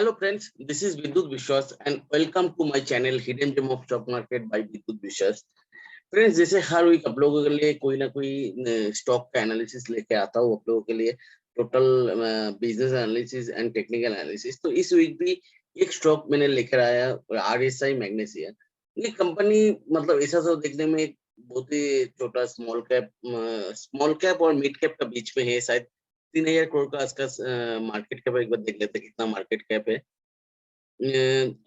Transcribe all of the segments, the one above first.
Hello friends, this is Vidyut Vishwas and welcome to my channel Hidden Gem of Stock Market by Vidyut Vishwas। Friends, जैसे हर week आप लोगों के लिए कोई ना कोई स्टॉक का एनालिसिस लेके आता हूँ आप लोगों के लिए, total business analysis and technical analysis. तो इस वीक भी एक स्टॉक मैंने लेकर आया, RSI मैग्नीशिया। ये कंपनी मतलब ऐसा तो देखने में एक बहुत ही छोटा स्मॉल कैप और मिड कैप का बीच में है। शायद 3000 करोड़ का आसपास मार्केट कैप है। एक बार देख लेते हैं कितना मार्केट कैप है।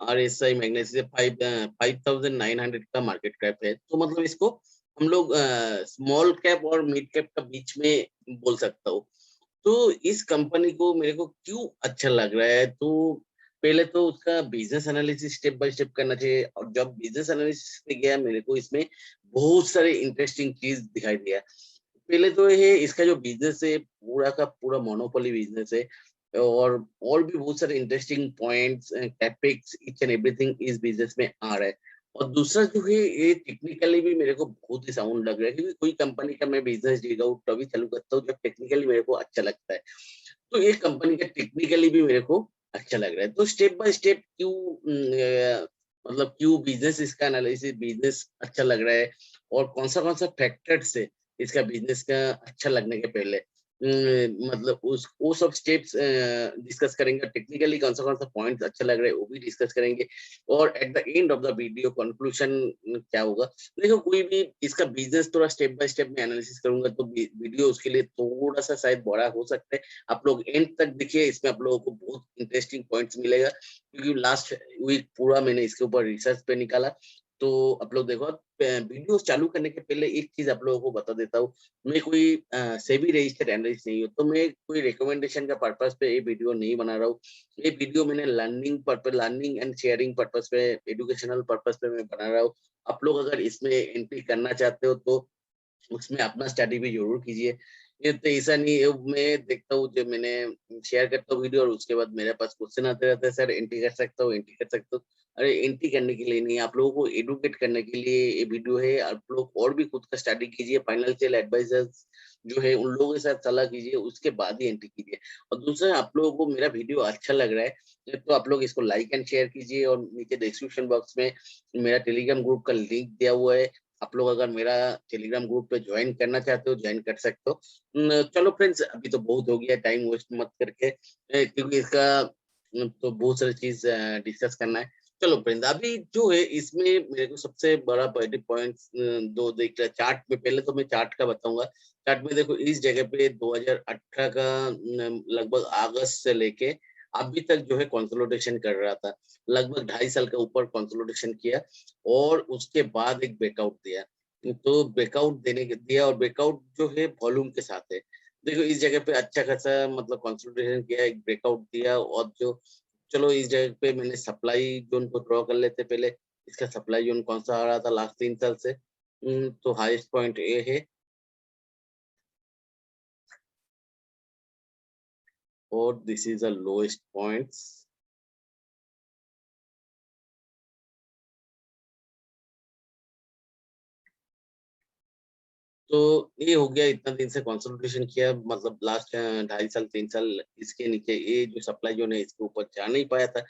RSI मैग्नीशिया 5900 का मार्केट कैप है। तो मतलब इसको हम लोग स्मॉल कैप और मिड कैप का बीच में बोल सकता हूँ। तो इस कंपनी को मेरे को क्यों अच्छा लग रहा है, तो पहले तो उसका business analysis step by step करना चाहिए। और जब बिजनेस एनालिसिस पे गया मेरे को इसमें बहुत सारे इंटरेस्टिंग चीज दिखाई दिया। पहले तो ये इसका जो बिजनेस है पूरा का पूरा मोनोपोली बिजनेस है। और भी बहुत सारे interesting points, capex, each and everything इस बिजनेस में आ रहा है। और दूसरा जो है ये टेक्निकली भी मेरे को बहुत ही साउंड लग रहा है, क्योंकि कोई कंपनी का मैं बिजनेस डिग आउट तभी चालू करता हूँ जब टेक्निकली मेरे को अच्छा लगता है। तो ये कंपनी का टेक्निकली भी मेरे को अच्छा लग रहा है। तो स्टेप बाय स्टेप मतलब क्यों बिजनेस इसका एनालिसिस बिजनेस अच्छा लग रहा है और कौन सा फैक्टर्स है इसका बिजनेस का अच्छा लगने के पहले, मतलब उस वो सब स्टेप्स डिस्कस करेंगे। टेक्निकली कौन सा पॉइंट अच्छा लग रहा है वो भी डिस्कस करेंगे। और at the end of the video conclusion क्या होगा। देखो, कोई भी इसका बिजनेस थोड़ा स्टेप बाय स्टेप में एनालिसिस करूंगा तो वीडियो उसके लिए थोड़ा सा शायद बड़ा हो सकता है। आप लोग एंड तक देखिए, इसमें आप लोगों को बहुत इंटरेस्टिंग पॉइंट्स मिलेगा, क्योंकि लास्ट वीक पूरा मैंने इसके ऊपर रिसर्च पे निकाला। तो आप लोग देखो, वीडियो चालू करने के पहले एक चीज आप लोगों को बता देता हूँ। मैं कोई सेबी रजिस्टर्ड एनालिस्ट नहीं हूँ, तो मैं कोई रिकमेंडेशन का पर्पस पे ये वीडियो नहीं बना रहा हूँ। ये वीडियो मैंने लर्निंग एंड शेयरिंग पर्पस पे, एजुकेशनल पर्पस पे मैं बना रहा हूँ। आप लोग अगर इसमें एंट्री करना चाहते हो तो उसमें अपना स्टडी भी जरूर कीजिए। ये तो ऐसा नहीं है, मैं देखता हूँ जब मैंने शेयर करता हूँ वीडियो और उसके बाद मेरे पास क्वेश्चन आते रहते हैं, सर एंट्री कर सकता हूँ, एंट्री कर सकता हूँ। अरे एंट्री करने के लिए नहीं, आप लोगों को एडुकेट करने के लिए ये वीडियो है। आप लोग और भी खुद का स्टडी कीजिए, फाइनेंशियल एडवाइजर्स जो है उन लोगों के साथ सलाह कीजिए, उसके बाद ही एंट्री कीजिए। और दूसरा, आप लोगों को मेरा वीडियो अच्छा लग रहा है तो आप लोग इसको लाइक एंड शेयर कीजिए। और नीचे डिस्क्रिप्शन बॉक्स में मेरा टेलीग्राम ग्रुप का लिंक दिया हुआ है। आप लोग अगर मेरा टेलीग्राम ग्रुप पे ज्वाइन करना चाहते हो ज्वाइन कर सकते हो। चलो फ्रेंड्स, अभी तो बहुत हो गया, टाइम वेस्ट मत करके, क्योंकि इसका तो बहुत सारी चीज डिस्कस करना है। चलो फ्रेंड्स, अभी जो है इसमें मेरे को सबसे बड़ा पॉजिटिव पॉइंट दो देख रहा चार्ट में। पहले तो मैं चार्ट का बताऊंगा। चार्ट में देखो, इस जगह पे 2018 का लगभग अगस्त से लेके अभी तक जो है कंसोलिडेशन कर रहा था। लगभग 2.5 साल के ऊपर कंसोलिडेशन किया और उसके बाद एक ब्रेकआउट दिया। तो ब्रेकआउट देने के दिया और ब्रेकआउट जो है वॉल्यूम के साथ है। देखो, इस जगह पे अच्छा खासा मतलब कंसोलिडेशन किया, एक ब्रेकआउट दिया। और जो चलो, इस जगह पे मैंने सप्लाई जोन को ड्रॉ कर लेते पहले। इसका सप्लाई जोन कौन सा आ रहा था लास्ट 3 साल से, तो हाईएस्ट पॉइंट ए है। और this is the lowest points. तो ये हो गया, इतना दिन से कंसोलिडेशन किया, मतलब लास्ट 2.5 साल 3 साल इसके नीचे ये जो सप्लाई जोन है इसके ऊपर जा नहीं पाया था।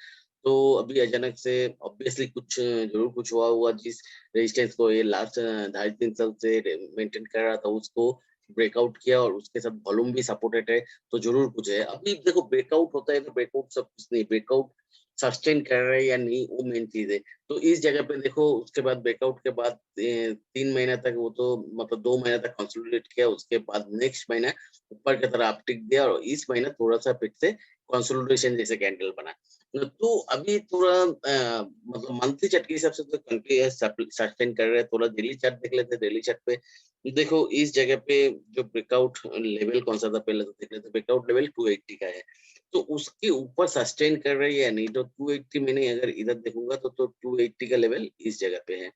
तो अभी अचानक से ऑब्वियसली कुछ जरूर कुछ हुआ हुआ, जिस रेजिस्टेंस को ये लास्ट 2.5 3 साल से मेंटेन कर रहा था उसको ब्रेकआउट किया और उसके साथ वॉल्यूम भी सपोर्टेड है। तो जरूर कुछ है। अभी देखो, ब्रेकआउट होता है तो ब्रेकआउट सब कुछ नहीं, ब्रेकआउट सस्टेन कर रहे हैं या नहीं वो मेन चीज है। तो इस जगह पे देखो, उसके बाद ब्रेकआउट के बाद 3 महीने तक वो तो मतलब 2 महीने तक कंसोलिडेट किया। उसके बाद नेक्स्ट महीना ऊपर की तरफ अपटिक दिया और इस महीना थोड़ा सा फिर से कंसोलिडेशन जैसे कैंडल बना। तो अभी थोड़ा मतलब मंथली चार्ट के हिसाब से तो कंटिन्यू सस्टेन कर रहे हैं। थोड़ा डेली चार्ट देख लेते हैं। डेली चार्ट पे देखो, इस जगह पे जो ब्रेकआउट लेवल कौन सा था पहले तो देख लेते। ब्रेकआउट लेवल 280 का है। तो उसके ऊपर सस्टेन कर रही है या नहीं, तो 280 मैंने अगर इधर देखूंगा तो 280 का लेवल इस जगह पे है।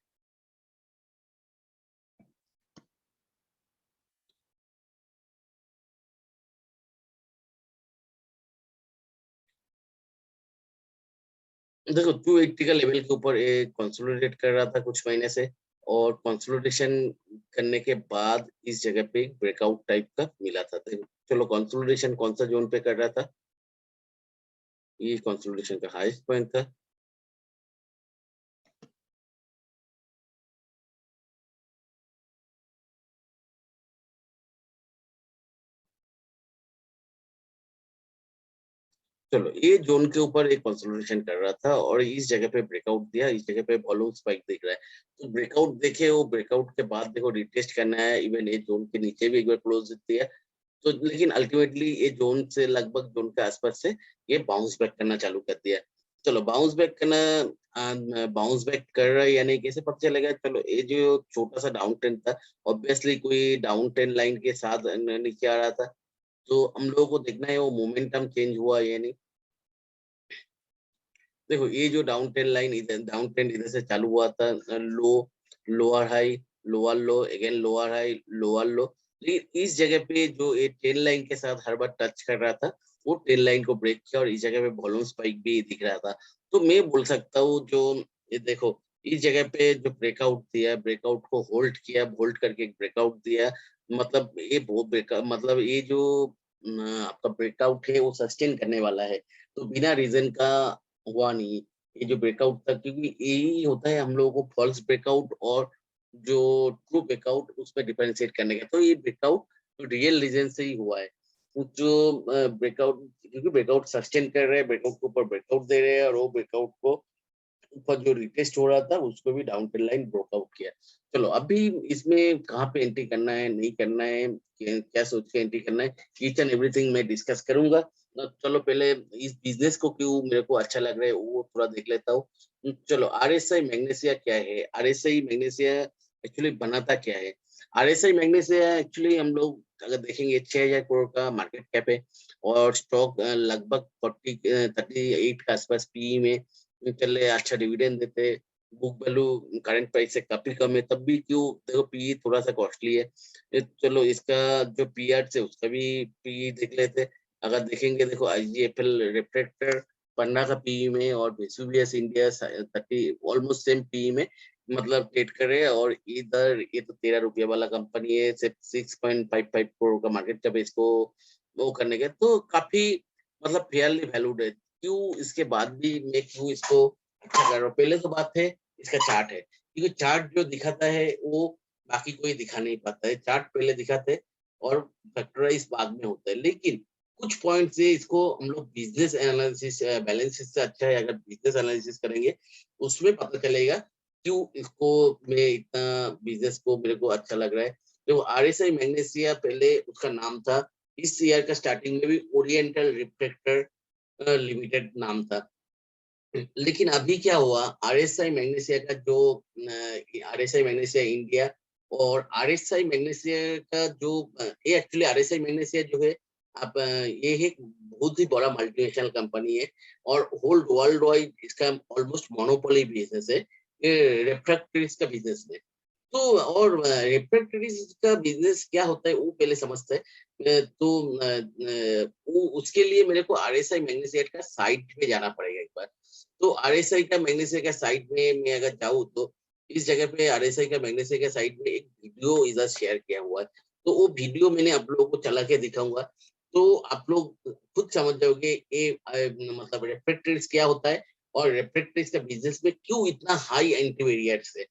देखो, 280 का लेवल के ऊपर एक कंसोलिडेट कर रहा था कुछ महीने से। और कंसोलिडेशन करने के बाद इस जगह पे एक ब्रेकआउट टाइप का मिला था। देखो, चलो कंसोलिडेशन कौन सा जोन पे कर रहा था, ये कंसोलिडेशन का हाईएस्ट पॉइंट था। चलो ये जोन के ऊपर एक कंसोलिडेशन कर रहा था और इस जगह पे ब्रेकआउट दिया, इस जगह पे वॉल्यूम स्पाइक दिख रहा है। तो ब्रेकआउट देखे, वो ब्रेकआउट के बाद देखो रिटेस्ट करना है, इवन ये जोन के नीचे भी एक बार क्लोज दिया। तो लेकिन अल्टीमेटली ये जोन से लगभग जोन के आसपास से ये बाउंस बैक करना चालू कर दिया। चलो बाउंस बैक करना, बाउंस बैक कर रहा है या नहीं कैसे पता चलेगा? चलो ये जो छोटा सा डाउन ट्रेंड था, ऑब्वियसली कोई डाउन ट्रेंड लाइन के साथ नीचे आ रहा था, तो हम लोगों को देखना है वो मोमेंटम चेंज हुआ या नहीं। देखो ये जो डाउन ट्रेंड लाइन, इधर डाउन ट्रेंड इधर से चालू हुआ था, low, lower high, lower low, again lower high, lower low. लेकिन इस जगह पे जो ये ट्रेंड लाइन के साथ हर बार टच कर रहा था, वो ट्रेंड लाइन को ब्रेक किया और इस जगह पे वॉल्यूम स्पाइक भी दिख रहा था। तो मैं बोल सकता हूँ जो ये देखो इस जगह पे जो ब्रेकआउट दिया, ब्रेकआउट को होल्ड किया, होल्ड करके एक ब्रेकआउट दिया, मतलब ये बहुत ब्रेकआउट, मतलब ये जो आपका ब्रेकआउट है वो सस्टेन करने वाला है। तो बिना रीजन का हुआ नहीं ये जो ब्रेकआउट था, क्योंकि यही होता है हम लोगों को फॉल्स ब्रेकआउट और जो ट्रू ब्रेकआउट उसमें डिफरेंशिएट करने का। तो ये ब्रेकआउट रियल रीजन से ही हुआ है। वो जो ब्रेकआउट, क्योंकि ब्रेकआउट सस्टेन कर रहे हैं, ब्रेकआउट के ऊपर ब्रेकआउट दे रहे हैं और वो ब्रेकआउट को ऊपर जो रिटेस्ट हो रहा था उसको भी डाउन ट्रेंड लाइन ब्रोकआउट किया। चलो अभी इसमें कहाँ पे एंट्री करना है, नहीं करना है, क्या सोच के एंट्री करना है, ईच एंड एवरीथिंग मैं डिस्कस करूंगा। चलो पहले इस बिजनेस को क्यों मेरे को अच्छा लग रहा है वो थोड़ा देख लेता हूँ। चलो आरएसआई मैग्नीशिया क्या है? आरएसआई मैग्नीशिया एक्चुअली बनाता क्या है? आरएसआई मैग्नीशिया एक्चुअली हम लोग अगर देखेंगे 6,000 करोड़ का मार्केट कैप है और स्टॉक लगभग 38 के आसपास पीई में चल रहे, अच्छा डिविडेंड देते, बुक वैल्यू करंट प्राइस से काफी कम है, तब भी क्यों देखो पीई थोड़ा सा कॉस्टली है। चलो इसका जो पीआर है उसका भी पीई देख लेते। अगर देखेंगे देखो आईजीएफएल रिफ्रैक्टर 15 का पीई में और Vesuvius India 30 almost same PE में मतलब ट्रेड करे, और इधर ये तो 13 रुपये वाला कंपनी है, सिर्फ 6.55 करोड़ का मार्केट कैप है, इसको वो करने के तो काफी मतलब फेयरली वैल्यूड है। क्यों इसके बाद भी मैं क्यों इसको अच्छा कर रहा हूँ? पहले तो बात है इसका चार्ट है, क्योंकि चार्ट जो दिखाता है वो बाकी कोई दिखा नहीं पाता है। चार्ट पहले दिखाते हैं और फैक्टराइज बाद में होता है, लेकिन कुछ पॉइंट से इसको हम लोग बिजनेस एनालिसिस बैलेंस शीट से अच्छा है अगर बिजनेस एनालिसिस करेंगे उसमें पता चलेगा क्यों इसको मैं इतना बिजनेस को मेरे को अच्छा लग रहा है। जो आरएसआई मैग्नीशिया पहले उसका नाम था, इस ईयर का स्टार्टिंग में भी ओरिएंटल रिफ्रैक्टर लिमिटेड नाम था। लेकिन अभी क्या हुआ, आरएसआई मैग्नीशिया का जो आरएसआई मैग्नीशिया इंडिया और आरएसआई मैग्नीशिया का जो ये एक्चुअली आरएसआई मैग्नीशिया जो है आप ये एक बहुत ही बड़ा मल्टीनेशनल कंपनी है और होल वर्ल्ड वाइड इसका ऑलमोस्ट मोनोपोली बिजनेस है, ये रिफ्रैक्टरीज का बिजनेस है। तो और रिफ्रैक्टरीज का बिजनेस क्या होता है वो पहले समझते हैं। तो वो उसके लिए मेरे को आरएसआई मैग्नीशिया का साइट पे जाना पड़ेगा एक बार। तो आरएसआई का मैग्नीशिया का साइट में मैं अगर जाऊँ तो इस जगह पे आरएसआई का मैग्नीशिया का साइट में एक वीडियो इधर शेयर किया हुआ है। तो वो वीडियो मैंने आप लोगों को चला के दिखाऊंगा, तो आप लोग खुद समझ जाओगे ये मतलब रेफ्रेक्टरीज क्या होता है और रेफ्रेक्टरीज का बिजनेस में क्यों इतना हाई एंट्री बैरियर्स है।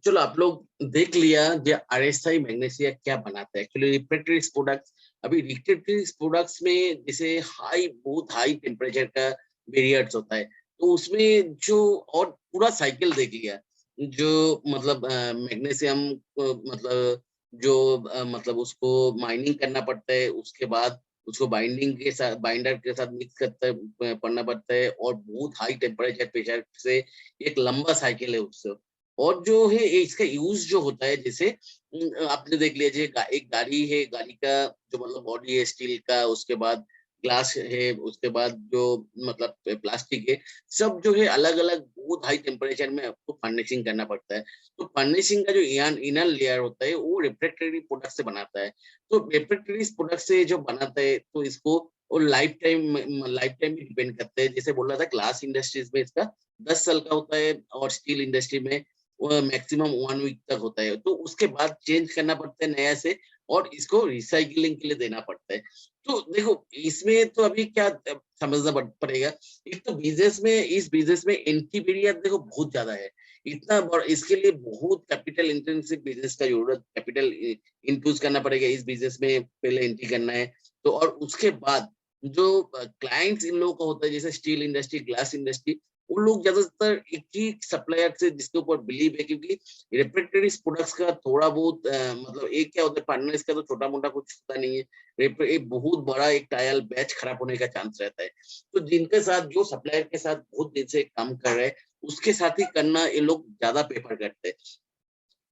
चलो आप लोग देख लिया जो आरएसआई मैग्नीशिया क्या बनाता है। एक्चुअली रिफ्रैक्टरी प्रोडक्ट्स, अभी रिफ्रैक्टरी प्रोडक्ट्स में जैसे बहुत हाई टेम्परेचर का वेरिएट्स होता है, तो उसमें जो और पूरा साइकिल देख लिया, जो मतलब मैग्नीशियम मतलब जो मतलब उसको माइनिंग करना पड़ता है, उसके बाद उसको बाइंडिंग के साथ बाइंडर के साथ मिक्स करता पड़ना पड़ता है, और बहुत हाई टेम्परेचर प्रेशर से एक लंबा साइकिल है उससे। और जो है इसका यूज जो होता है, जैसे आपने देख लीजिए एक गाड़ी है, गाड़ी का जो मतलब बॉडी है स्टील का, उसके बाद ग्लास है, उसके बाद जो मतलब प्लास्टिक है, सब जो है अलग अलग बहुत हाई टेम्परेचर में आपको फर्निशिंग करना पड़ता है। तो फर्निशिंग का जो इनर लेयर होता है वो रिफ्रैक्टरी प्रोडक्ट से बनाता है। तो रिफ्रैक्टरी प्रोडक्ट से जो बनाता है, तो इसको और लाइफ टाइम भी डिपेंड करता है। जैसे बोल रहा था ग्लास इंडस्ट्रीज में इसका 10 साल का होता है, और स्टील इंडस्ट्री में मैक्सिमम 1 वीक तक होता है। तो उसके बाद चेंज करना पड़ता है नया से, और इसको रिसाइकलिंग के लिए देना पड़ता है। तो देखो इसमें तो अभी क्या समझना पड़ेगा। एक तो बिजनेस में, इस बिजनेस में एंट्री बैरियर देखो बहुत ज्यादा है। इतना बड़ा, इसके लिए बहुत कैपिटल इंटेंसिव बिजनेस का जरूरत, कैपिटल इंफ्यूज करना पड़ेगा इस बिजनेस में, पहले एंट्री करना है। तो और उसके बाद जो क्लाइंट्स इन लोगों का होता है, जैसे स्टील इंडस्ट्री, ग्लास इंडस्ट्री, उन लोग ज्यादातर एक ही सप्लायर से जिसके ऊपर बिलीव है, क्योंकि रिफ्रैक्टरी प्रोडक्ट्स का थोड़ा बहुत मतलब एक क्या होता है, फाइनेंस का तो छोटा मोटा कुछ होता नहीं है। एक बहुत बड़ा एक टायल बैच खराब होने का चांस रहता है। तो जिनके साथ, जो सप्लायर के साथ बहुत दिन से काम कर रहे हैं, उसके साथ ही करना ये लोग ज्यादा प्रेफर करते हैं।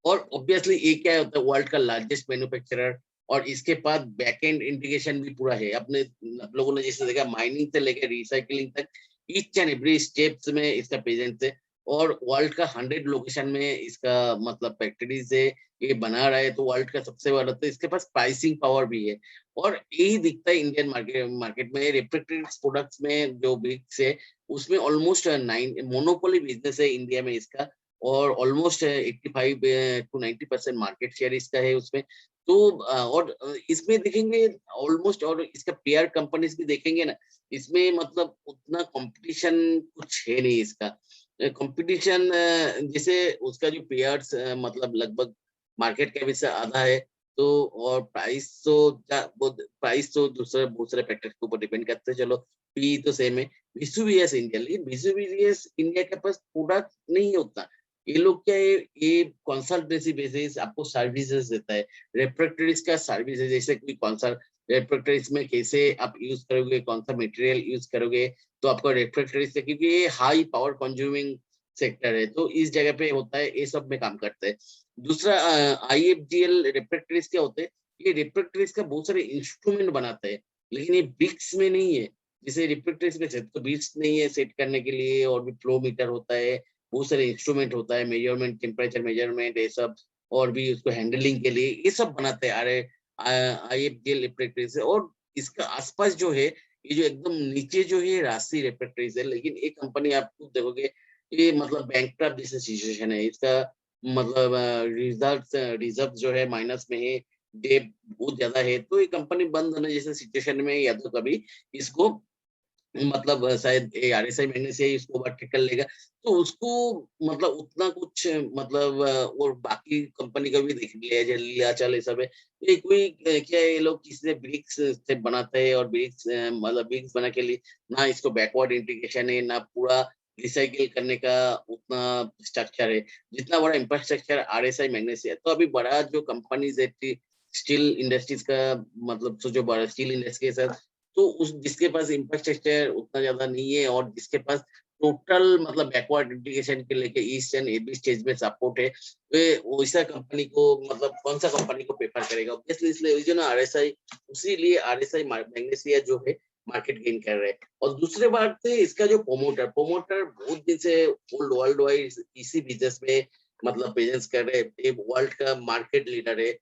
और ऑब्वियसली ये क्या होता है, वर्ल्ड का लार्जेस्ट मैन्युफैक्चरर, और इसके पास बैकएंड इंटीग्रेशन भी पूरा है। अपने आप लोगों ने जैसे देखा, माइनिंग से लेकर रिसाइकलिंग तक ईच एंड एवरी स्टेप्स में इसका प्रेजेंस है। और वर्ल्ड का 100 लोकेशन में इसका मतलब फैक्ट्री से ये बना रहा है, तो वर्ल्ड का सबसे बड़ा, तो इसके पास प्राइसिंग पावर भी है। और यही दिखता है इंडियन मार्केट में रिफ्रैक्टरी प्रोडक्ट्स में जो बिग्स है, उसमें ऑलमोस्ट 9 मोनोपोली बिजनेस है इंडिया में इसका। और ऑलमोस्ट 85 टू 90% मार्केट शेयर इसका है उसमें। तो और इसमें देखेंगे ऑलमोस्ट, और इसका पेयर कंपनीज भी देखेंगे ना, इसमें मतलब उतना कंपटीशन कुछ है नहीं इसका। कंपटीशन जैसे उसका जो पेयर्स मतलब लगभग मार्केट कैप से आधा है। तो और प्राइस तो दूसरे दूसरे फैक्टर के ऊपर डिपेंड करते हैं। चलो पी तो सेम है। विसुवियस इंडिया, लेकिन विसुवियस इंडिया के पास प्रोडक्ट नहीं होता। ये लोग क्या है, ये कंसल्टेंसी बेसिस आपको सर्विसेज देता है। रिफ्रैक्टरीज का सर्विस है, जैसे कोई कंसल्ट रिफ्रैक्टरीज में कैसे आप यूज करोगे, कौन सा मटेरियल यूज करोगे, तो आपको रिफ्रैक्टरीज से, क्योंकि ये हाई पावर कंज्यूमिंग सेक्टर है, तो इस जगह पे होता है, ये सब में काम करते हैं। दूसरा आईएफजीएल रिफ्रैक्टरीज क्या होते हैं, ये रिफ्रैक्टरीज का बहुत सारे इंस्ट्रूमेंट बनाते हैं, लेकिन ये ब्रिक्स में नहीं है। जैसे रिफ्रैक्टरीज में तो ब्रिक्स नहीं है सेट करने के लिए, और भी फ्लो मीटर होता है, बहुत सारे इंस्ट्रूमेंट होता है, मेजरमेंट, टेम्परेचर मेजरमेंट, ये सब, और भी उसको हैंडलिंग के लिए ये सब बनाते हैं। अरे आईएफजीएल रिफ्रैक्टरीज है। और इसका आसपास जो है, ये जो एकदम नीचे जो है राशि रिफ्रैक्टरीज है, लेकिन एक कंपनी आपको देखोगे, ये मतलब बैंकक्रप्ट जैसे सिचुएशन है इसका। मतलब रिजर्व जो है माइनस में है, डेट बहुत ज्यादा है, तो ये कंपनी बंद होने जैसे सिचुएशन में, या तो कभी इसको मतलब शायद आरएसआई महीने से ही इसको ओवरटेक कर लेगा। तो उसको मतलब उतना कुछ मतलब और बाकी कंपनी का भी देख लिया, जैसे लियाचल ये सब है। ये कोई क्या है, ये लोग किसी से ब्रिक्स से बनाते हैं, और ब्रिक्स मतलब ब्रिक्स बना के लिए ना इसको बैकवर्ड इंटीग्रेशन है, ना पूरा रिसाइकिल करने का उतना स्ट्रक्चर है, जितना बड़ा इंफ्रास्ट्रक्चर आरएसआई मैग्नीशिया है। तो अभी बड़ा जो कंपनीज है स्टील इंडस्ट्रीज का, मतलब सोचो बड़ा स्टील इंडस्ट्री के साथ, तो उस जिसके पास इंफ्रास्ट्रक्चर उतना ज्यादा नहीं है, और जिसके पास टोटल मतलब बैकवर्ड इंटीग्रेशन के लेके ईस्ट एंड एवरी स्टेज में सपोर्ट है, तो वैसा कंपनी को मतलब कौन सा कंपनी को प्रेफर करेगा ऑब्वियसली। इसलिए जो ना आरएसआई, उसी लिए आरएसआई मैग्नीशिया जो है मार्केट गेन कर रहे हैं। और दूसरे बात है इसका जो प्रोमोटर बहुत दिन से वर्ल्ड वाइड इसी बिजनेस में मतलब प्रेजेंस कर रहे हैं, वर्ल्ड का मार्केट लीडर है।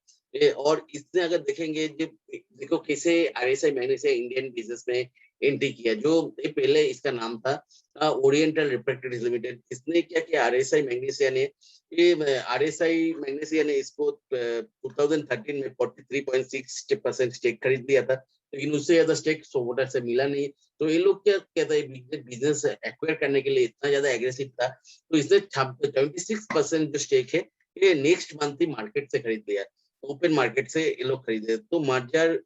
और इसने अगर देखेंगे देखो कैसे आरएसआई मैग्नीशिया इंडियन बिजनेस में एंट्री किया। जो पहले इसका नाम था ओरिएंटल रिफ्रैक्टरीज लिमिटेड। इसने क्या किया, आरएसआई मैग्नीशिया ने, ये आरएसआई मैग्नीशिया ने इसको 2013 में 43.6% स्टेक खरीद लिया था, लेकिन उससे ज्यादा स्टेक सोमोटा से मिला नहीं। तो ये लोग क्या कहता है, बिजनेस एक्वायर करने के लिए इतना ज्यादा एग्रेसिव था, तो इसने 76% जो स्टेक है ये नेक्स्ट मंथ ही मार्केट से खरीद लिया, ओपन मार्केट से ये लोग खरीदे। तो मार्जर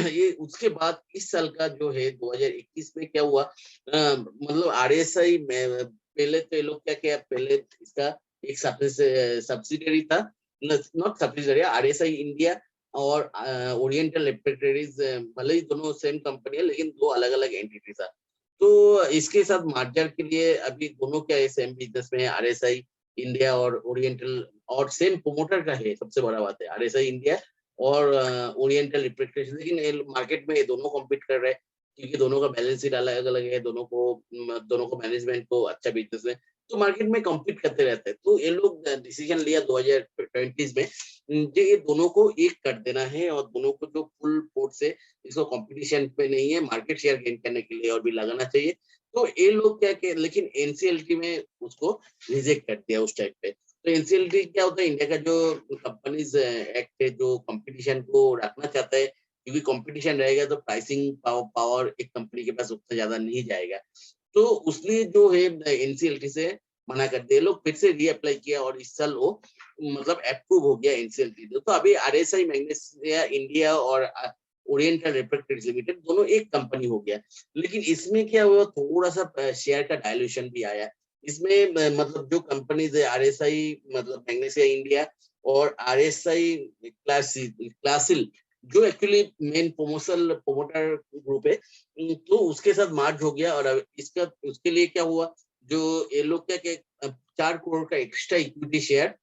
ये उसके बाद इस साल का जो है 2021 में क्या हुआ, मतलब आरएसआई में पहले तो ये लोग क्या किया, पहले इसका एक सब्सिडियरी था, नॉट सब्सिडियरी, आरएसआई इंडिया और ओरिएंटल लेबोरेटरीज, भले ही दोनों सेम कंपनी है लेकिन दो अलग अलग एंटिटी था। तो इसके साथ मार्जर के लिए अभी दोनों क्या है, सेम बिजनेस में है, आरएसआई इंडिया और ओरिएंटल, और सेम प्रोमोटर का है, सबसे बड़ा बात है आरएसआई इंडिया और ओरिएंटल रिप्रेजेंटेशन। लेकिन मार्केट में ये दोनों कॉम्पीट कर रहे हैं क्योंकि दोनों का बैलेंस शीट अलग अलग है, दोनों को मैनेजमेंट को अच्छा बिजनेस है, तो मार्केट में कॉम्पीट करते रहते हैं। तो ये लोग डिसीजन लिया 2020 में कि ये दोनों को एक कर देना है और दोनों को जो फुल फोर्स से इसको कंपटीशन पे नहीं है, मार्केट शेयर गेन करने के लिए और भी लगाना चाहिए। तो ये लोग क्या के, लेकिन एनसीएलटी में उसको रिजेक्ट कर दिया उस टाइम पे। तो एनसीएलटी क्या होता है, इंडिया का जो कंपनीज एक्ट है, जो कंपटीशन को रखना चाहता है, क्योंकि कंपटीशन रहेगा तो प्राइसिंग पावर एक कंपनी के पास उतना ज्यादा नहीं जाएगा। तो उसने जो है एनसीएलटी से मना कर दिया, लोग फिर से रीअप्लाई किया और इस साल वो मतलब अप्रूव हो गया एनसीएलटी। तो अभी आरएसआई मैग्नेसिया इंडिया और ओरिएंटल रिफ्रैक्टरीज लिमिटेड दोनों एक कंपनी हो गया। लेकिन इसमें क्या हुआ, थोड़ा सा शेयर का डायल्यूशन भी आया इसमें, मतलब जो कंपनीज है आरएसआई मतलब मैग्नेसिया इंडिया और आरएसआई क्लासिल, जो एक्चुअली मेन प्रोमोटर ग्रुप है, तो उसके साथ मार्ज हो गया। और अब इसका उसके लिए क्या हुआ, जो ये लोग क्या के 4 करोड़ का एक्स्ट्रा इक्विटी शेयर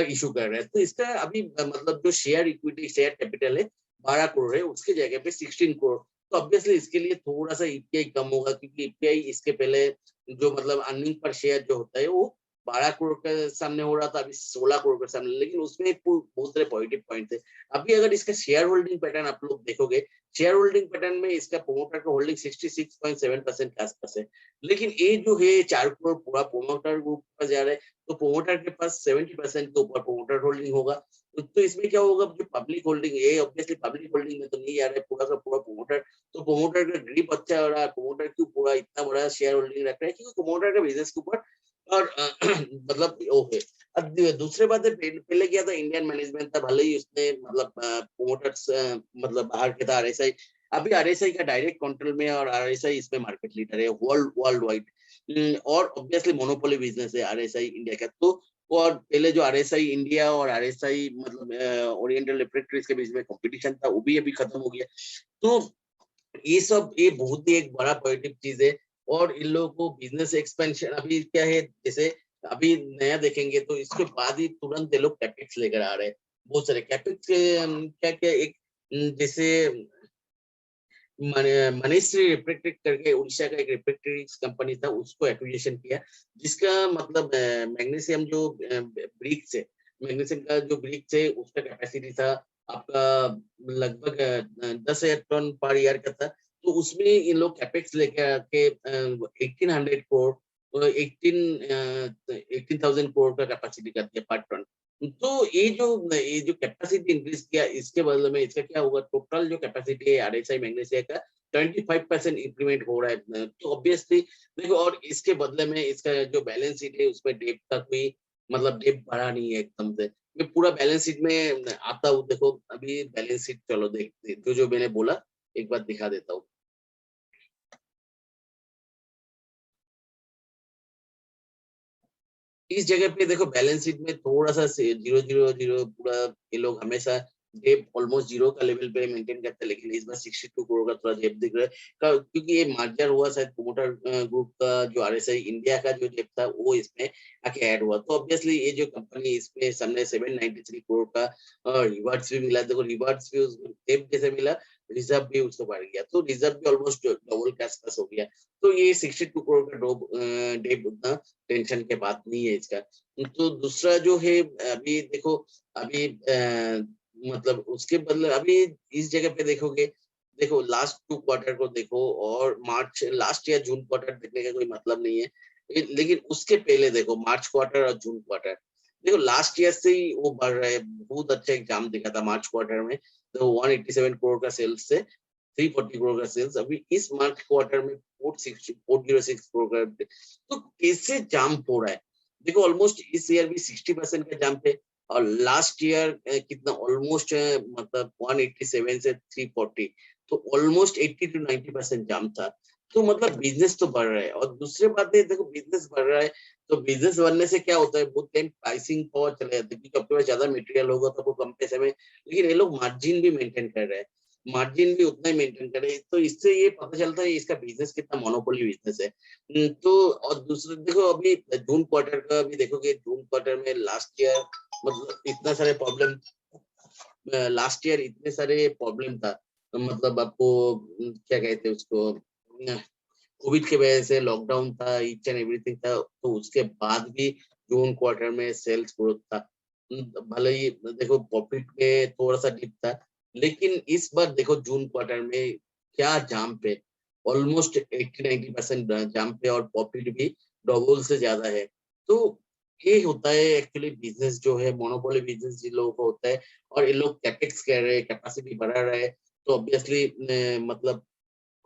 इशू कर रहे हैं। तो इसका अभी मतलब जो शेयर इक्विटी शेयर कैपिटल है 12 करोड़ है, उसके जगह पे 16 करोड़। तो ऑब्वियसली इसके लिए थोड़ा सा ईपीआई कम होगा, क्योंकि ईपीआई इसके पहले जो मतलब अर्निंग पर शेयर जो होता है वो 12 करोड़ के सामने हो रहा था, अभी 16 करोड़ के सामने। लेकिन उसमें बहुत सारे पॉजिटिव पॉइंट थे। अभी अगर इसका शेयर होल्डिंग पैटर्न आप लोग देखोगे, शेयर होल्डिंग पैटर्न में इसका प्रोमोटर का होल्डिंग 66.7% के आसपास है। लेकिन ये जो है 4 करोड़ पूरा प्रोमोटर ग्रुप पर जा रहा है, तो प्रोमोटर के पास 70% के ऊपर प्रोमोटर होल्डिंग होगा। तो इसमें क्या होगा, जो पब्लिक होल्डिंग है, ऑब्वियसली पब्लिक होल्डिंग में तो नहीं आ रहा है पूरा का पूरा प्रोमोटर। तो प्रोमोटर का ग्रिप अच्छा हो रहा है, प्रोमोटर क्यों पूरा इतना बड़ा शेयर होल्डिंग रख रहा है, क्योंकि प्रोमोटर का बिजनेस के ऊपर और मतलब ओके। अब दूसरे बात है, पहले क्या था, इंडियन मैनेजमेंट था, भले ही उसने मतलब प्रोमोटर्स मतलब बाहर के था आरएसआई। अभी आरएसआई का डायरेक्ट कंट्रोल में है और आरएसआई इसमें मार्केट लीडर है वर्ल्ड वाइड। और ऑब्वियसली मोनोपोली बिजनेस है आरएसआई इंडिया का। तो और पहले जो आरएसआई इंडिया और आरएसआई मतलब ओरिएंटल रिफ्रैक्टरीज के बीच में कंपटीशन था, वो भी अभी खत्म हो गया। तो ये सब ये बहुत ही एक बड़ा पॉजिटिव चीज है। और इन लोगों को बिजनेस एक्सपेंशन अभी क्या है, जैसे अभी नया देखेंगे तो इसके बाद ही तुरंत ये लोग कैपेक्स लेकर आ रहे हैं। बहुत सारे कैपेक्स क्या क्या एक जैसे मनीश्री रिफ्रैक्टरी करके उड़ीसा का एक रिफ्रैक्टरी कंपनी था, उसको एक्विजिशन किया, जिसका मतलब मैग्नीशियम जो ब्रिक्स है, मैग्नीशियम का जो ब्रिक्स है उसका कैपेसिटी था आपका लगभग 10,000 टन पर ईयर का था। तो उसमें इन लोग कैपेक्स लेके आके 1800 करोड़ 18,000 करोड़ का कैपेसिटी कर दिया पर टन। तो ये जो कैपेसिटी इंक्रीज किया, इसके बदले में इसका क्या होगा, टोटल जो कैपेसिटी है आरएसआई मैग्नीशिया का 25% इंक्रीमेंट हो रहा है। तो ऑब्वियसली देखो, और इसके बदले में इसका जो बैलेंस शीट है उसमें डेट का कोई मतलब डेट बढ़ा नहीं है एकदम से। मैं पूरा बैलेंस शीट में आता हूँ, देखो अभी बैलेंस शीट चलो देखते, जो जो मैंने बोला एक बार दिखा देता हूँ। इस जगह पे देखो बैलेंस शीट में थोड़ा सा 0 0 0 पूरा ये लोग हमेशा डेप ऑलमोस्ट जीरो का लेवल पे मेंटेन करते हैं, लेकिन इस बार 62 करोड़ का थोड़ा डेप दिख रहा है। क्योंकि ये मार्जर हुआ शायद प्रोमोटर ग्रुप का जो आरएसआई इंडिया का जो डेप था वो इसमें आके ऐड हुआ। तो ऑब्वियसली ये जो कंपनी इसमें सामने 793 करोड़ का रिवर्ट्स भी मिला। देखो रिवर्ट्स भी उस डेप जैसे मिला, रिजर्व भी उसको बढ़ गया, तो रिजर्व भी ऑलमोस्ट डबल के आसपास हो गया। तो ये 62 करोड़ का डेप उतना टेंशन के बात नहीं है इसका। तो दूसरा जो है, अभी देखो अभी मतलब उसके बदले अभी इस जगह पे देखोगे, देखो लास्ट 2 क्वार्टर को देखो और मार्च लास्ट या जून क्वार्टर देखने का कोई मतलब नहीं है। लेकिन उसके पहले देखो मार्च क्वार्टर और जून क्वार्टर, देखो लास्ट ईयर से ही वो बढ़ रहा है। बहुत अच्छा एग्जाम दिखा था मार्च क्वार्टर में, तो 187 करोड़ का सेल्स से 340 करोड़ का सेल्स। अभी इस मार्च क्वार्टर में 406 करोड़ का। तो कैसे जंप हो रहा है, देखो ऑलमोस्ट इस ईयर भी 60% का जंप है। और लास्ट ईयर कितना ऑलमोस्ट मतलब 187 से 340, तो ऑलमोस्ट 80 to 90% जाम था। तो मतलब बिजनेस तो बढ़ रहा है। और दूसरी बात है, देखो बिजनेस बढ़ रहा है तो बिजनेस बढ़ने से क्या होता है, बहुत टाइम प्राइसिंग पावर चला जाता है, क्योंकि आपके पास ज्यादा मटेरियल होगा तो आपको कम पैसे में, लेकिन ये लोग मार्जिन भी मेंटेन कर रहे हैं, मार्जिन भी उतना ही मेंटेन कर रहे हैं। तो इससे ये पता चलता है इसका बिजनेस कितना मोनोपोली बिजनेस है। तो और दूसरा देखो, अभी जून क्वार्टर का भी देखोगे, जून क्वार्टर में लास्ट ईयर मतलब इतना सारे प्रॉब्लम, लास्ट ईयर इतने सारे प्रॉब्लम था, तो मतलब आपको क्या कहते हैं उसको, कोविड की वजह से लॉकडाउन था, ईच एंड एवरीथिंग था, तो उसके बाद भी जून क्वार्टर में सेल्स ग्रोथ था। भले ही देखो प्रॉफिट में थोड़ा सा डिप था, लेकिन इस बार देखो जून क्वार्टर में क्या जाम पे, ऑलमोस्ट 80-90% जाम पे, और प्रॉफिट भी डबल से ज्यादा है। तो ये होता है एक्चुअली बिजनेस जो है, मोनोपोली बिजनेस जिन लोगों को होता है, और ये लोग कैपेक्स कर रहे हैं, कैपेसिटी बढ़ा रहे हैं, तो ऑब्वियसली मतलब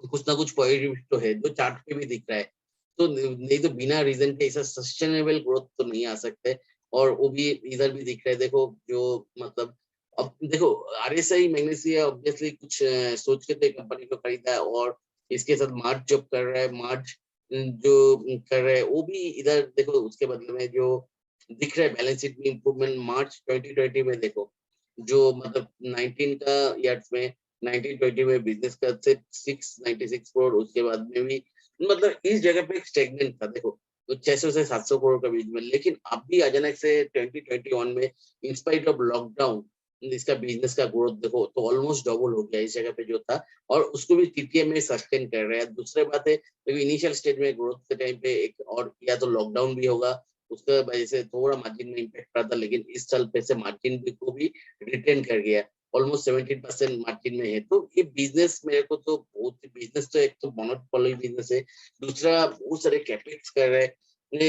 कुछ ना कुछ पॉजिटिव तो है, जो चार्ट पे भी दिख रहा है। तो नहीं तो बिना रीजन के ऐसा सस्टेनेबल ग्रोथ तो नहीं आ सकते। और वो भी इधर भी दिख रहा है, देखो जो मतलब, अब देखो आरएसआई मैग्नीशिया ऑब्वियसली कुछ सोच के तो कंपनी को खरीदा है, और इसके साथ मार्च जब कर रहा है, मार्च जो कर रहा है, वो भी इधर देखो उसके बदले में जो दिख रहा है बैलेंस शीट में इम्प्रूवमेंट, मार्च 2020 में देखो, जो मतलब 19 का ईयर्स में, 1920 में बिजनेस का से 696 करोड़, उसके बाद में भी मतलब इस जगह पे स्टेगनेंट था देखो, तो 600 से 700 करोड़ का बीच में। लेकिन अब भी अचानक से 2021 में इंस्पाइट ऑफ लॉकडाउन इसका बिजनेस का ग्रोथ देखो तो ऑलमोस्ट डबल हो गया इस जगह पे जो था, और उसको भी टीटीएम में सस्टेन कर रहे हैं। दूसरी बात है, इनिशियल स्टेज में ग्रोथ के टाइम पे एक और या तो लॉकडाउन भी होगा, उसके वजह से थोड़ा मार्जिन में इम्पैक्ट रहा था, लेकिन इस साल पे से मार्जिन भी को भी रिटेन कर गया, ऑलमोस्ट 17% मार्जिन में है। तो ये बिजनेस मेरे को तो बहुत, बिजनेस तो एक तो मोनोपोली बिजनेस है, दूसरा बहुत सारे कैपेक्स कर रहे हैं,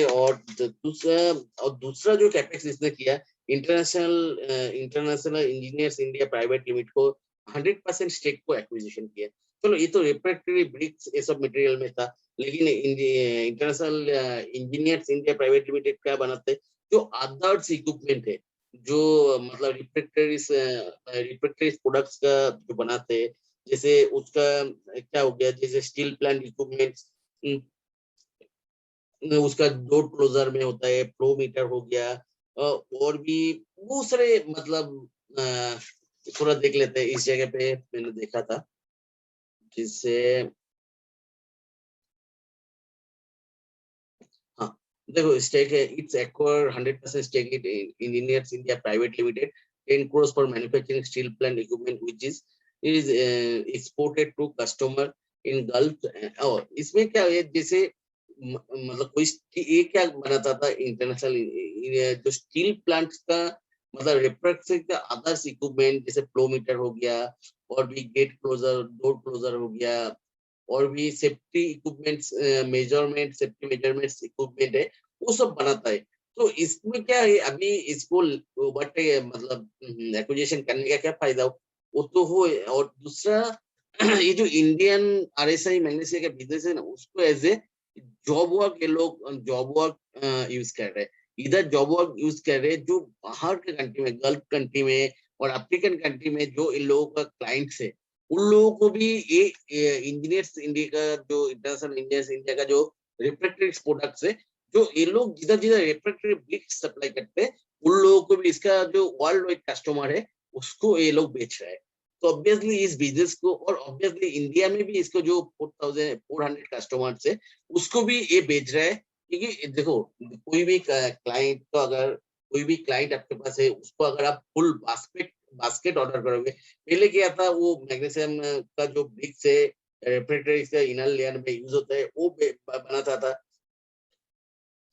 और दूसरा जो कैपेक्स इसने किया, international engineers India Private limited को 100% स्टेक को एक्विजिशन किया। चलो ये तो रिफ्रैक्टरी ब्रिक्स ये सब मटेरियल में था, लेकिन international engineers India Private limited क्या बनाते हैं, जो अदर्स इक्विपमेंट है, जो मतलब रिफ्रैक्टरीज प्रोडक्ट्स का जो बनाते हैं, जैसे उसका क्या हो गया, जैसे स्टील प्लांट इक्विपमेंट्स, उसका डोर क्लोजर में होता है, फ्लो मीटर हो गया, और भी बहुत सारे मतलब थोड़ा देख लेते हैं इस जगह पे मैंने देखा था, जिससे हाँ देखो स्टेक है, it's acquire 100% stake in Engineers India Private Limited 10 crores for manufacturing steel plant equipment which is exported to customer in Gulf। और इसमें क्या है, जैसे मतलब कोई ये क्या बनाता था, इंटरनेशनल जो स्टील प्लांट्स का मतलब रिप्रोडक्शन का अदर्स इक्विपमेंट, जैसे फ्लोमीटर हो गया, और भी गेट क्लोजर, डोर क्लोजर हो गया, और भी safety equipments, measurement safety measurements equipment है, वो सब बनाता है। तो इसमें क्या है, अभी इसको बट मतलब एक्विजिशन करने का क्या फायदा हो, वो तो हो। और दूसरा ये जो इंडियन आरएसआई मैग्नीशिया का बिजनेस है ना, उसको एज ए जॉब वर्क ये लोग जॉब वर्क यूज कर रहे हैं, इधर जॉब वर्क यूज कर रहे हैं जो बाहर के कंट्री में, गल्फ कंट्री में और अफ्रीकन कंट्री में जो इन लोगों का क्लाइंट्स है, उन लोगों को भी ये इंजीनियर्स इंडिया का जो इंटरनेशनल इंजीनियर्स इंडिया का जो रिफ्रैक्टरी प्रोडक्ट्स है, जो ये लोग जिधर जिधर रिफ्रैक्टरी ब्रिक्स सप्लाई करते हैं, उन लोगों को भी इसका जो वर्ल्ड वाइड कस्टमर है उसको ये लोग बेच रहे हैं। तो ऑब्वियसली इस बिजनेस को, और ऑब्वियसली इंडिया में भी इसको जो 4400 कस्टमर्स है उसको भी ये बेच रहा है, क्योंकि देखो कोई भी क्लाइंट, तो अगर कोई भी क्लाइंट आपके पास है, उसको अगर आप फुल बास्केट बास्केट ऑर्डर करोगे, पहले क्या था, वो मैग्नीशियम का जो ब्रिक्स है रेफ्रिजरेटर का इनर लेयर में यूज होता है, वो बनाता था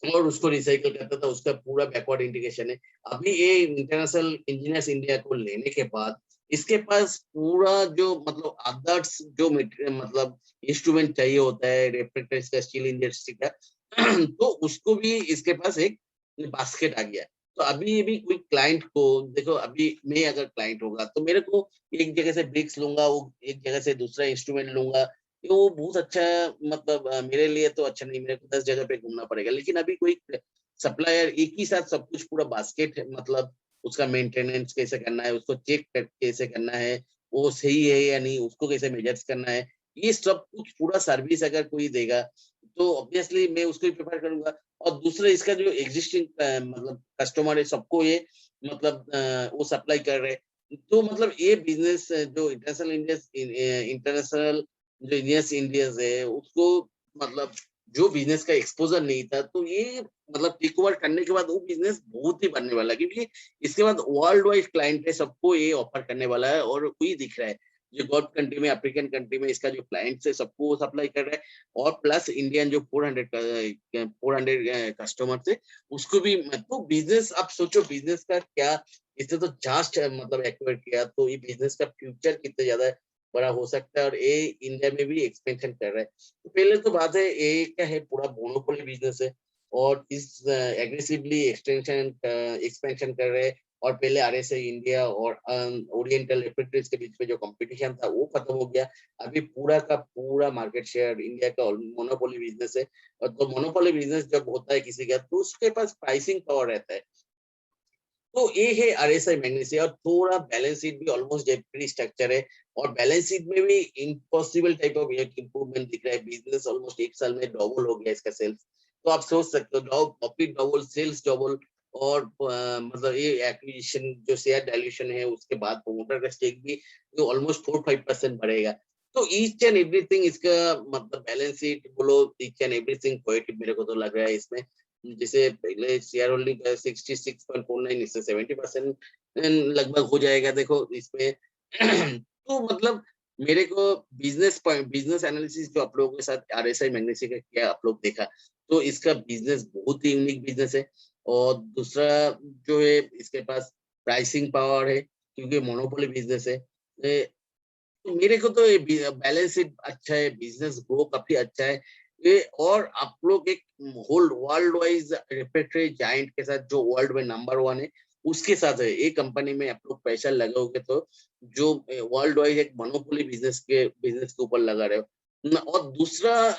और उसको रिसाइकल करता था, उसका पूरा बैकवर्ड इंटीग्रेशन है। अभी ये इंटरनेशनल इंजीनियर्स इंडिया को लेने के बाद इसके पास पूरा जो मतलब अदर्स जो मतलब इंस्ट्रूमेंट चाहिए होता है रेफ्रिजरेटर्स का, स्टील इंडस्ट्री का, तो उसको भी इसके पास एक बास्केट आ गया। तो अभी ये भी कोई क्लाइंट को देखो, अभी मैं अगर क्लाइंट होगा तो मेरे को एक जगह से ब्रिक्स लूंगा, वो एक जगह से दूसरा इंस्ट्रूमेंट लूंगा, तो वो बहुत अच्छा, मतलब मेरे लिए तो अच्छा नहीं, मेरे को 10 जगह पे घूमना पड़ेगा। लेकिन अभी कोई सप्लायर एक ही साथ सब कुछ पूरा बास्केट मतलब उसका मेंटेनेंस कैसे करना है, उसको चेक कैसे करना है, वो सही है या नहीं, उसको कैसे मेजर्स करना है, ये सब कुछ पूरा सर्विस अगर कोई देगा तो ऑब्वियसली मैं उसको ही प्रेफर करूंगा। और दूसरा इसका जो एग्जिस्टिंग मतलब कस्टमर है सबको ये मतलब वो सप्लाई कर रहे हैं। तो मतलब ये बिजनेस जो इंटरनेशनल जो इंडियंस इंडियंस है उसको मतलब जो बिजनेस का एक्सपोजर नहीं था तो ये मतलब टेक ओवर करने के बाद वो बिजनेस बहुत ही बढ़ने वाला है, क्योंकि इसके बाद वर्ल्ड वाइड क्लाइंट है सबको ये ऑफर करने वाला है और वही दिख रहा है जो गल्फ कंट्री में अफ्रीकन कंट्री में इसका जो क्लाइंट्स है सबको वो सप्लाई कर रहा है और प्लस इंडियन जो 400 कस्टमर थे उसको भी तो बिजनेस आप सोचो बिजनेस का क्या इसने तो जस्ट मतलब एक्वायर किया तो ये बिजनेस का फ्यूचर कितने ज्यादा बड़ा हो सकता है और ये इंडिया में भी एक्सपेंशन कर रहा है। तो पहले तो बात है ये क्या है पूरा मोनोपोली बिजनेस है और इस एग्रेसिवली एक्सटेंशन एक्सपेंशन कर रहे हैं और पहले आरएसआई इंडिया और ओरिएंटल रिफ्रैक्टरीज के बीच में जो कंपटीशन था वो खत्म हो गया। अभी पूरा का पूरा मार्केट शेयर इंडिया का मोनोपोली बिजनेस है और तो मोनोपोली बिजनेस जब होता है किसी का तो उसके पास प्राइसिंग पावर रहता है। तो ये है आरएसआई मैग्नीशिया और थोड़ा बैलेंस शीट भी ऑलमोस्ट डेट स्ट्रक्चर है और बैलेंस शीट में भी इम्पॉसिबल टाइप ऑफ इंप्रूवमेंट दिख रहा है। बिजनेस ऑलमोस्ट एक साल में डबल हो गया इसका सेल्स। तो आप सोच सकते हो प्रॉफिट डबल सेल्स डबल और मतलब ये एक्विजिशन जो शेयर डायल्यूशन है उसके बाद प्रोमोटर का स्टेक भी तो ऑलमोस्ट 4-5% बढ़ेगा। तो ईच एंड एवरीथिंग इसका मतलब बैलेंस शीट बोलो ईच एंड एवरीथिंग पॉजिटिव मेरे को तो लग रहा है इसमें। जैसे पहले शेयर होल्डिंग 66.49 इससे 70% लगभग हो जाएगा देखो इसमें। तो मतलब मेरे को बिजनेस एनालिसिस जो आप लोगों के साथ आरएसआई मैग्नीशिया का किया आप लोग देखा तो इसका बिजनेस बहुत ही यूनिक बिजनेस है। और दूसरा जो है इसके पास प्राइसिंग पावर है क्योंकि मोनोपोली बिजनेस है। तो मेरे को तो ये बैलेंस शीट अच्छा है, बिजनेस ग्रो काफी अच्छा है ये। और आप लोग एक होल वर्ल्ड वाइज रेफ्रैक्टरी जायंट के साथ जो वर्ल्ड में नंबर 1 है उसके साथ है ये कंपनी में आप लोग पैसा लगाओगे तो जो वर्ल्ड वाइज एक मोनोपोली बिजनेस के ऊपर लगा रहे हो और दूसरा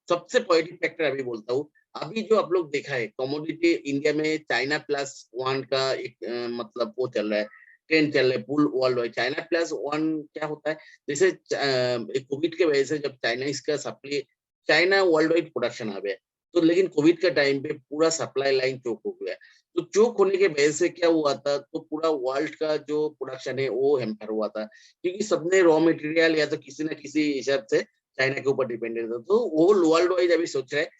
सबसे पॉजिटिव फैक्टर अभी बोलता हूँ। अभी जो आप लोग देखा है कमोडिटी इंडिया में चाइना प्लस वन का एक मतलब वो चल रहा है ट्रेंड चल रहा है full world wide. China plus one क्या होता है जैसे कोविड के वजह से जब चाइनीज का supply China world wide production आ गया तो लेकिन कोविड के टाइम पे पूरा सप्लाई लाइन चोक हो गया। तो चोक होने के वजह से क्या हुआ था तो पूरा वर्ल्ड का जो प्रोडक्शन है वो हैम्पर हुआ था क्योंकि सबने रॉ मटेरियल या तो किसी ना किसी हिसाब से चाइना के ऊपर डिपेंडेंट था। तो वो वर्ल्ड वाइड अभी सोच रहे हैं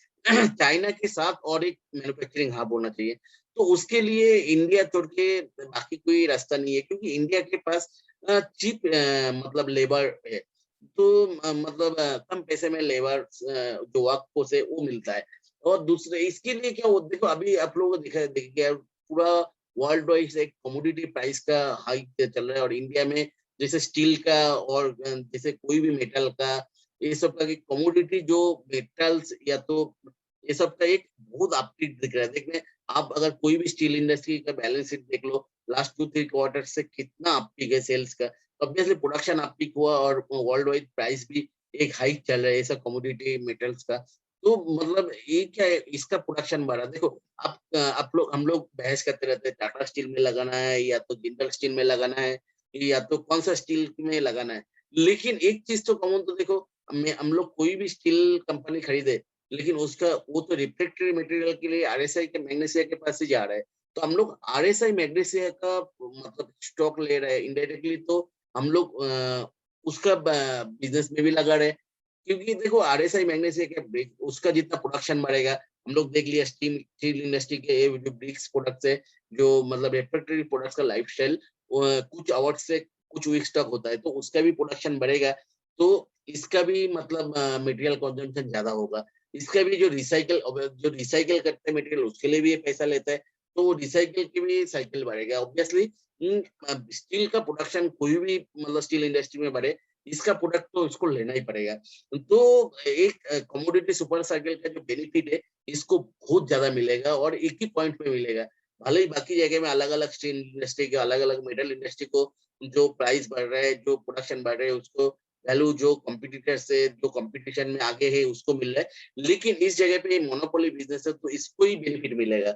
चाइना के साथ और एक मैन्युफैक्चरिंग हब होना चाहिए। तो उसके लिए इंडिया छोड़ के बाकी कोई रास्ता नहीं है क्योंकि इंडिया के पास चीप मतलब लेबर है। तो मतलब कम पैसे में लेबर जो वर्क फोर्स है वो मिलता है। और दूसरे इसके लिए क्या वो देखो अभी आप लोगों को देखिए पूरा वर्ल्ड वाइड एक कमोडिटी प्राइस का हाइक चल रहा है और इंडिया में जैसे स्टील का और जैसे कोई भी मेटल का ये सब का कमोडिटी जो मेटल्स या तो ये सब का एक बहुत अपडेट दिख रहा है। देखने आप अगर कोई भी स्टील इंडस्ट्री का बैलेंस शीट देख लो लास्ट 2-3 क्वार्टर से कितना अपटिक है सेल्स का। ऑब्वियसली प्रोडक्शन अपटिक हुआ और वर्ल्ड वाइड प्राइस भी एक हाइक चल रहा है ऐसा कमोडिटी मेटल्स का। तो मतलब ये क्या है इसका प्रोडक्शन बढ़ा देखो आप लोग हम लोग बहस करते रहते हैं टाटा स्टील में लगाना है या तो जिंदल स्टील में लगाना है या तो कौन सा स्टील में लगाना है। लेकिन एक चीज तो कॉमन तो देखो हम लोग कोई भी स्टील कंपनी खरीदे लेकिन उसका वो तो रिफ्रैक्टरी मटेरियल के लिए आरएसआई के मैग्नीशिया के पास ही जा रहा है। तो हम लोग आरएसआई मैग्नीशिया का मतलब स्टॉक ले रहे हैं इनडायरेक्टली तो हम लोग उसका बिजनेस में भी लगा रहे हैं क्योंकि देखो आरएसआई मैग्नीशिया के उसका जितना प्रोडक्शन बढ़ेगा हम लोग देख लिया स्टील इंडस्ट्री के ये जो ब्रिक्स प्रोडक्ट्स है जो मतलब रिफ्रैक्टरी प्रोडक्ट्स का लाइफ स्टाइल कुछ आवर्स से कुछ वीक तक होता है तो उसका भी प्रोडक्शन बढ़ेगा। तो इसका भी मतलब मटेरियल कंजम्पशन ज्यादा होगा। इसका भी जो रिसाइकल करते हैं मटेरियल उसके लिए भी ये पैसा लेता है। तो वो रिसाइकल की भी साइकिल बढ़ेगा ऑब्वियसली। स्टील का प्रोडक्शन कोई भी मतलब स्टील इंडस्ट्री में बढ़े इसका प्रोडक्ट तो इसको लेना ही पड़ेगा। तो एक कमोडिटी सुपर साइकिल का जो बेनिफिट है इसको बहुत ज्यादा मिलेगा और एक ही पॉइंट पे मिलेगा। भले ही बाकी जगह में अलग अलग स्टील इंडस्ट्री के अलग अलग मेटल इंडस्ट्री को जो प्राइस बढ़ रहा है जो प्रोडक्शन बढ़ रहा है उसको वैल्यू जो कॉम्पिटिटर से जो कंपटीशन में आगे है उसको मिल रहा है। लेकिन इस जगह पे मोनोपोली बिजनेस है तो इसको ही बेनिफिट मिलेगा।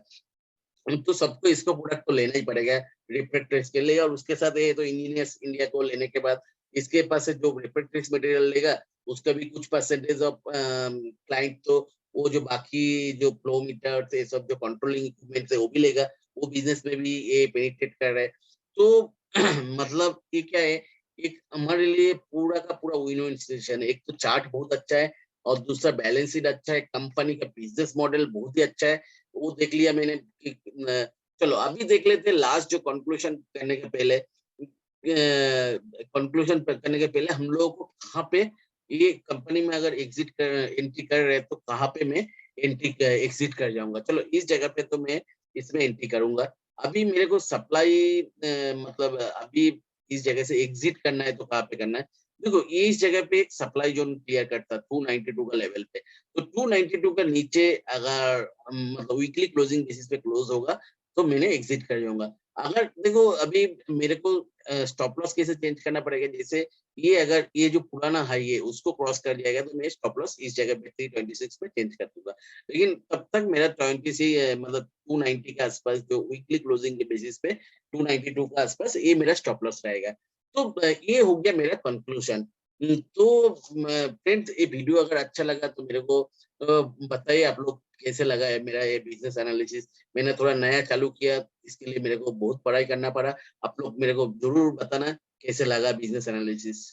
तो सबको इसको प्रोडक्ट तो लेना ही पड़ेगा। रिफ्रैक्टर्स के लिए, और उसके साथ ये तो इंजीनियर्स इंडिया को लेने के बाद इसके पास से जो रिफ्रैक्टर्स मटेरियल लेगा, उसका भी कुछ परसेंटेज ऑफ क्लाइंट, तो वो जो बाकी जो फ्लो मीटर ये सब जो कंट्रोलिंग इक्विपमेंट है वो भी लेगा, वो बिजनेस में भी ये पेनिट्रेट कर रहा है। तो मतलब ये क्या है, एक हमारे लिए पूरा का पूरा विन विन सिचुएशन है। एक तो चार्ट बहुत अच्छा है, और दूसरा बैलेंस शीट अच्छा है, कंपनी का बिजनेस मॉडल बहुत ही अच्छा है, वो देख लिया मैंने कि चलो अभी देख लेते हैं लास्ट जो कंक्लूजन करने के पहले, कंक्लूजन करने के पहले हम लोगों को कहाँ पे ये कंपनी में अगर एग्जिट कर एंट्री कर रहे हैं तो कहाँ पे मैं एंट्री एग्जिट कर जाऊंगा। चलो इस जगह पे तो मैं इसमें एंट्री करूंगा। अभी मेरे को सप्लाई मतलब अभी इस जगह से एग्जिट करना है तो कहाँ पे करना है। देखो ये इस जगह पे एक सप्लाई जोन क्लियर करता 292 का लेवल पे, तो 292 का नीचे अगर मतलब वीकली क्लोजिंग बेसिस पे क्लोज होगा तो मैंने एग्जिट कर जाऊंगा। अगर देखो अभी मेरे को स्टॉप लॉस कैसे चेंज करना पड़ेगा, जैसे ये अगर ये जो पुराना हाई है उसको क्रॉस कर जाएगा तो मैं स्टॉप लॉस इस जगह पे 326 पे चेंज कर दूंगा। लेकिन तब तक मेरा 20 से मतलब 290 के आसपास जो वीकली क्लोजिंग के बेसिस पे 292 के आसपास ये मेरा स्टॉप लॉस रहेगा। तो ये हो गया मेरा कंक्लूजन। तो फ्रेंड्स ये वीडियो अगर अच्छा लगा तो मेरे को बताइए आप लोग कैसे लगा है मेरा ये बिजनेस एनालिसिस। मैंने थोड़ा नया चालू किया, इसके लिए मेरे को बहुत पढ़ाई करना पड़ा। आप लोग मेरे को जरूर बताना कैसे लगा बिजनेस एनालिसिस।